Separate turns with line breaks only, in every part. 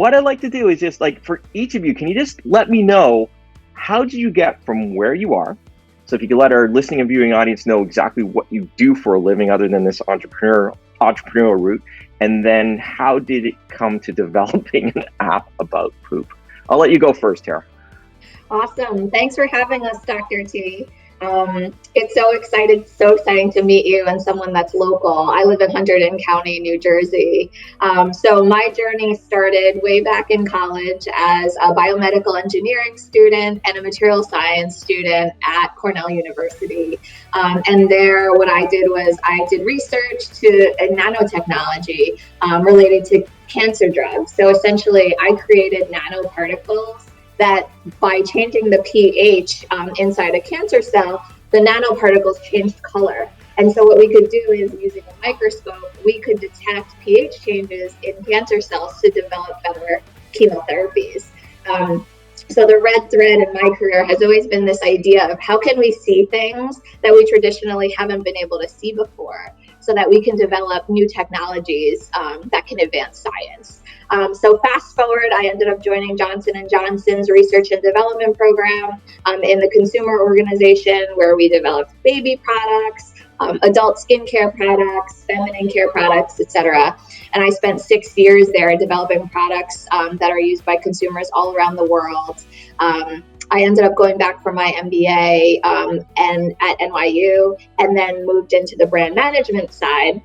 what I'd like to do is just like for each of you, can you just let me know how did you get from where you are? So if you could let our listening and viewing audience know exactly what you do for a living other than this entrepreneurial route, and then how did it come to developing an app about poop? I'll let you go first, Tara.
Awesome. Thanks for having us, Dr. T. It's so exciting to meet you and someone that's local. I live in Hunterdon County, New Jersey. So my journey started way back in college as a biomedical engineering student and a material science student at Cornell University. And there, what I did was I did research in nanotechnology related to cancer drugs. So essentially, I created nanoparticles that by changing the pH inside a cancer cell, the nanoparticles changed color. And so what we could do is using a microscope, we could detect pH changes in cancer cells to develop better chemotherapies. So the red thread in my career has always been this idea of how can we see things that we traditionally haven't been able to see before so that we can develop new technologies that can advance science. So fast forward, I ended up joining Johnson & Johnson's research and development program in the consumer organization where we developed baby products, adult skincare products, feminine care products, etc. And I spent 6 years there developing products that are used by consumers all around the world. I ended up going back for my MBA and at NYU, and then moved into the brand management side,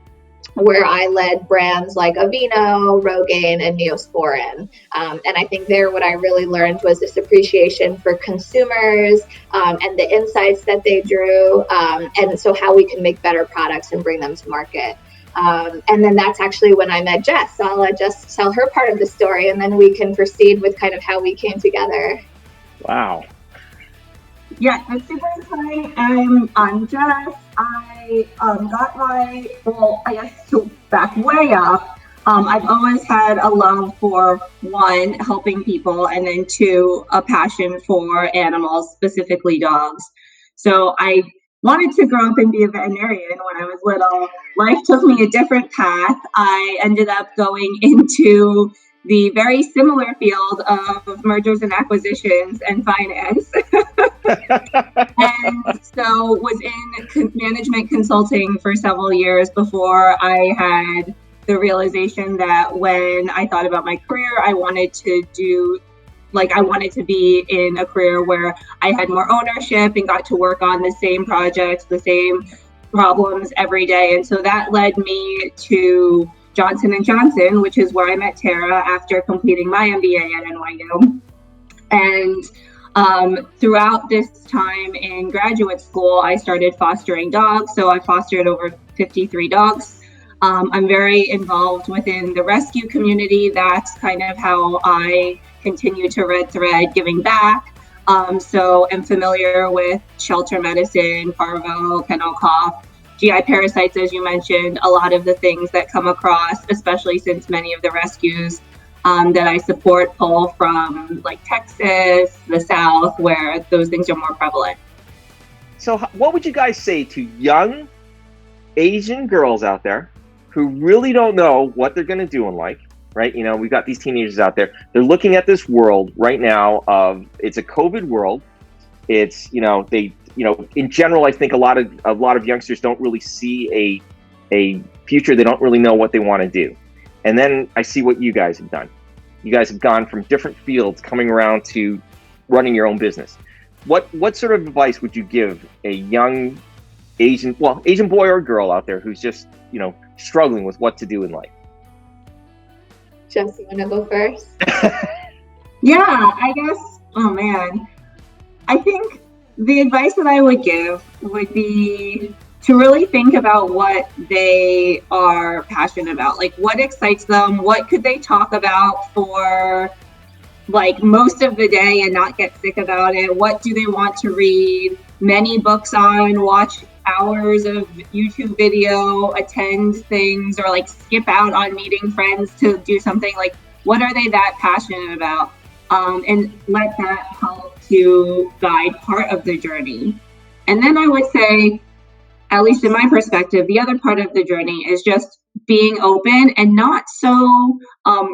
where I led brands like Aveeno, Rogaine, and Neosporin. And I think there what I really learned was this appreciation for consumers and the insights that they drew, and so how we can make better products and bring them to market. And then that's actually when I met Jess. So I'll let Jess tell her part of the story, and then we can proceed with kind of how we came together.
Wow.
Yeah, that's super exciting. I'm Jess. I got my, I guess to back way up, I've always had a love for, one, helping people, and then two, a passion for animals, specifically dogs. So I wanted to grow up and be a veterinarian when I was little. Life took me a different path. I ended up going into the very similar field of mergers and acquisitions and finance. And so was in management consulting for several years before I had the realization that when I thought about my career, I wanted to be in a career where I had more ownership and got to work on the same projects, the same problems every day. And so that led me to Johnson & Johnson, which is where I met Tara after completing my MBA at NYU. And throughout this time in graduate school, I started fostering dogs. So I fostered over 53 dogs. I'm very involved within the rescue community. That's kind of how I continue to red thread giving back. So I'm familiar with shelter medicine, parvo, kennel cough, GI parasites, as you mentioned, a lot of the things that come across, especially since many of the rescues that I support pull from like Texas, the South, where those things are more prevalent.
So what would you guys say to young Asian girls out there who really don't know what they're going to do in life, right? You know, we've got these teenagers out there. They're looking at this world right now of it's a COVID world. It's, in general, I think a lot of youngsters don't really see a future. They don't really know what they want to do. And then I see what you guys have done. You guys have gone from different fields, coming around to running your own business. What sort of advice would you give a young Asian boy or girl out there who's just, struggling with what to do in life?
Jess, you want to go first?
Yeah, I guess, I think the advice that I would give would be to really think about what they are passionate about, like what excites them, what could they talk about for like most of the day and not get sick about it, what do they want to read, many books on, watch hours of YouTube video, attend things, or like skip out on meeting friends to do something, like what are they that passionate about, and let that help to guide part of the journey. And then I would say, at least in my perspective, the other part of the journey is just being open and not so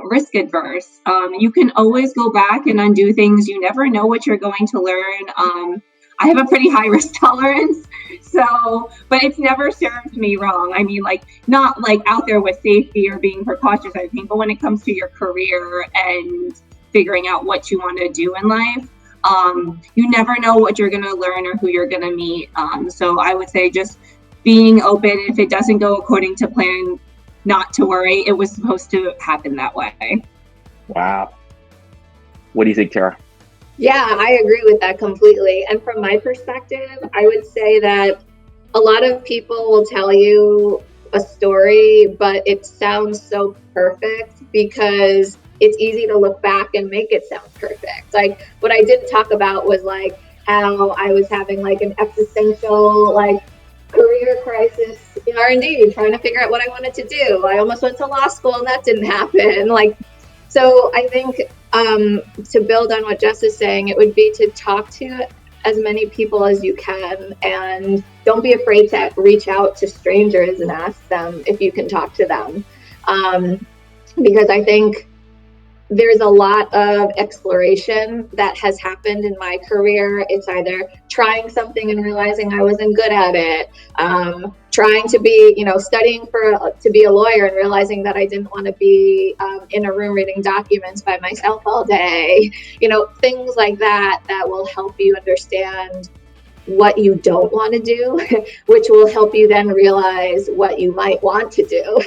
risk adverse. You can always go back and undo things. You never know what you're going to learn. I have a pretty high risk tolerance, but it's never served me wrong. I mean, like, not like out there with safety or being precautious, I think, but when it comes to your career and figuring out what you want to do in life, you never know what you're going to learn or who you're going to meet. So I would say just being open. If it doesn't go according to plan, not to worry. It was supposed to happen that way.
Wow. What do you think, Tara?
Yeah, I agree with that completely. And from my perspective, I would say that a lot of people will tell you a story, but it sounds so perfect because it's easy to look back and make it sound perfect. Like, what I didn't talk about was like how I was having like an existential like career crisis in R&D, trying to figure out what I wanted to do. I almost went to law school and that didn't happen. Like, so I think to build on what Jess is saying, it would be to talk to as many people as you can, and don't be afraid to reach out to strangers and ask them if you can talk to them. Because I think there's a lot of exploration that has happened in my career. It's either trying something and realizing I wasn't good at it, trying to be, studying to be a lawyer and realizing that I didn't want to be in a room reading documents by myself all day, things like that will help you understand what you don't want to do, which will help you then realize what you might want to do.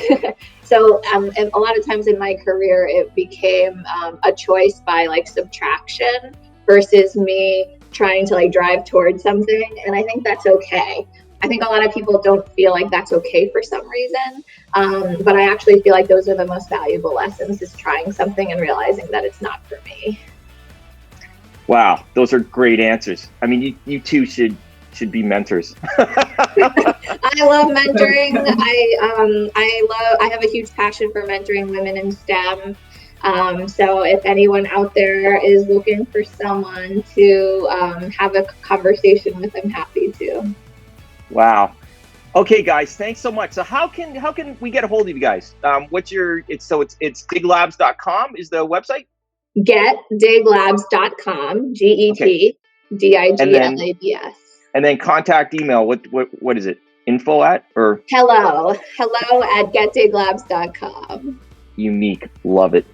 So, and a lot of times in my career, it became a choice by like subtraction versus me trying to like drive towards something. And I think that's okay. I think a lot of people don't feel like that's okay for some reason. But I actually feel like those are the most valuable lessons, is trying something and realizing that it's not for me.
Wow, those are great answers. I mean, you two should be mentors.
I love mentoring. I have a huge passion for mentoring women in STEM. So if anyone out there is looking for someone to have a conversation with, I'm happy to.
Wow. Okay, guys, thanks so much. So how can we get a hold of you guys? What's it's diglabs.com is the website?
Getdiglabs.com, GETDIGLABS.
And then contact email. What is it? Info at or
hello at getdiglabs.com.
Unique. Love it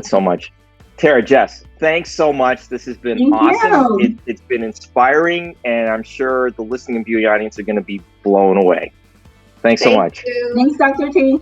so much. Tara, Jess, thanks so much. This has been awesome. It's been inspiring, and I'm sure the listening and viewing audience are going to be blown away. Thanks so much.
Thanks, Dr. T.